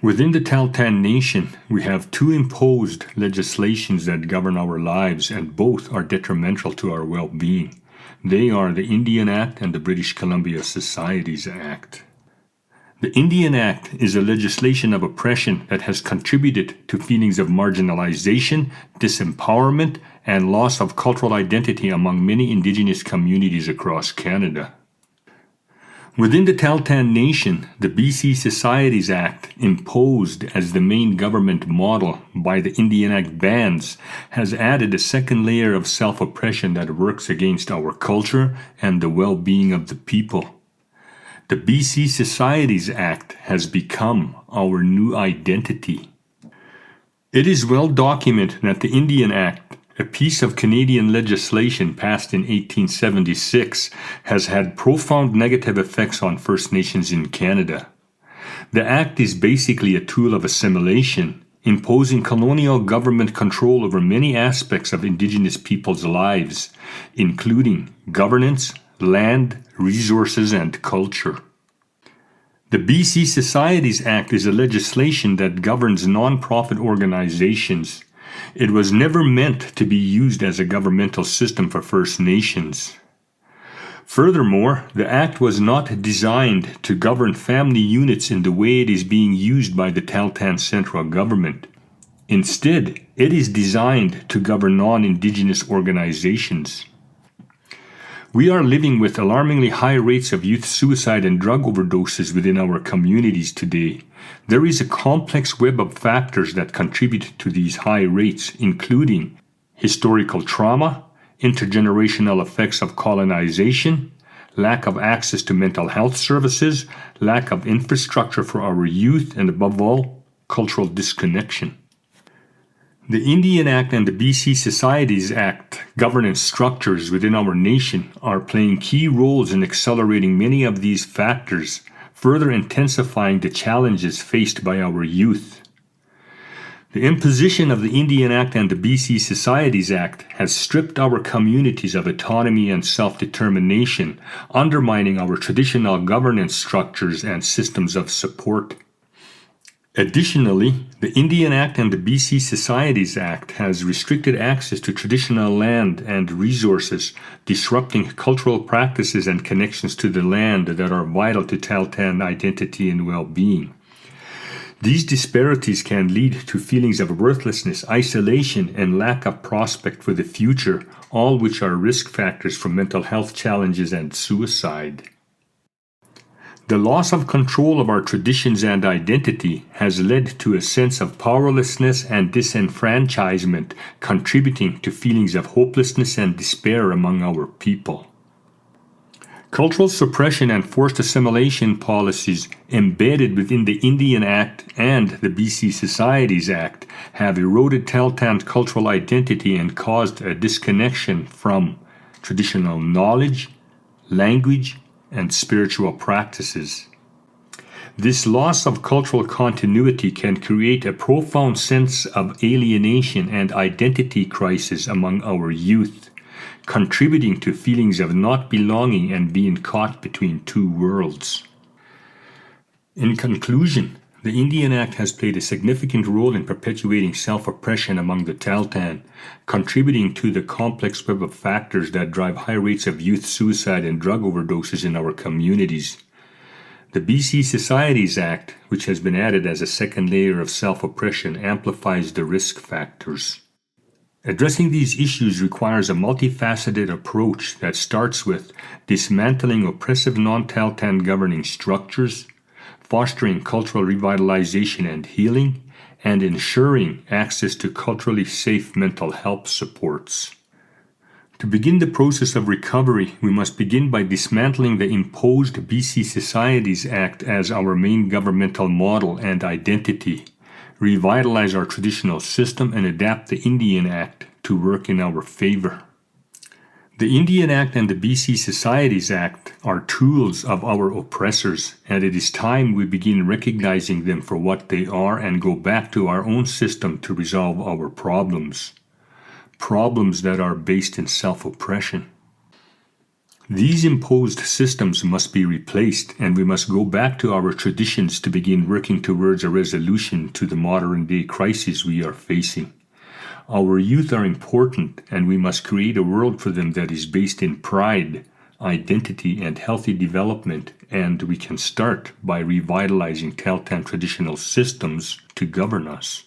Within the Tahltan Nation, we have two imposed legislations that govern our lives, and both are detrimental to our well-being. They are the Indian Act and the British Columbia Societies Act. The Indian Act is a legislation of oppression that has contributed to feelings of marginalization, disempowerment, and loss of cultural identity among many Indigenous communities across Canada. Within the Tahltan Nation, the BC Societies Act, imposed as the main government model by the Indian Act bans, has added a second layer of self-oppression that works against our culture and the well-being of the people. The BC Societies Act has become our new identity. It is well documented that the Indian Act, a piece of Canadian legislation passed in 1876, has had profound negative effects on First Nations in Canada. The Act is basically a tool of assimilation, imposing colonial government control over many aspects of Indigenous peoples' lives, including governance, land, resources, and culture. The BC Societies Act is a legislation that governs non-profit organizations. It was never meant to be used as a governmental system for First Nations. Furthermore, the Act was not designed to govern family units in the way it is being used by the Tahltan central government. Instead, it is designed to govern non-Indigenous organizations. We are living with alarmingly high rates of youth suicide and drug overdoses within our communities today. There is a complex web of factors that contribute to these high rates, including historical trauma, intergenerational effects of colonization, lack of access to mental health services, lack of infrastructure for our youth, and above all, cultural disconnection. The Indian Act and the BC Societies Act governance structures within our nation are playing key roles in accelerating many of these factors, further intensifying the challenges faced by our youth. The imposition of the Indian Act and the BC Societies Act has stripped our communities of autonomy and self-determination, undermining our traditional governance structures and systems of support. Additionally, the Indian Act and the BC Societies Act has restricted access to traditional land and resources, disrupting cultural practices and connections to the land that are vital to Tahltan identity and well-being. These disparities can lead to feelings of worthlessness, isolation, and lack of prospect for the future, all which are risk factors for mental health challenges and suicide. The loss of control of our traditions and identity has led to a sense of powerlessness and disenfranchisement, contributing to feelings of hopelessness and despair among our people. Cultural suppression and forced assimilation policies embedded within the Indian Act and the BC Societies Act have eroded Tahltan's cultural identity and caused a disconnection from traditional knowledge, language, and spiritual practices. This loss of cultural continuity can create a profound sense of alienation and identity crisis among our youth, contributing to feelings of not belonging and being caught between two worlds. In conclusion, the Indian Act has played a significant role in perpetuating self-oppression among the Tahltan, contributing to the complex web of factors that drive high rates of youth suicide and drug overdoses in our communities. The BC Societies Act, which has been added as a second layer of self-oppression, amplifies the risk factors. Addressing these issues requires a multifaceted approach that starts with dismantling oppressive non-Tahltan governing structures, fostering cultural revitalization and healing, and ensuring access to culturally safe mental health supports. To begin the process of recovery, we must begin by dismantling the imposed BC Societies Act as our main governmental model and identity, revitalize our traditional system, and adapt the Indian Act to work in our favor. The Indian Act and the BC Societies Act are tools of our oppressors, and it is time we begin recognizing them for what they are and go back to our own system to resolve our problems that are based in self-oppression. These imposed systems must be replaced, and we must go back to our traditions to begin working towards a resolution to the modern-day crises we are facing. Our youth are important, and we must create a world for them that is based in pride, identity, and healthy development, and we can start by revitalizing Tahltan traditional systems to govern us.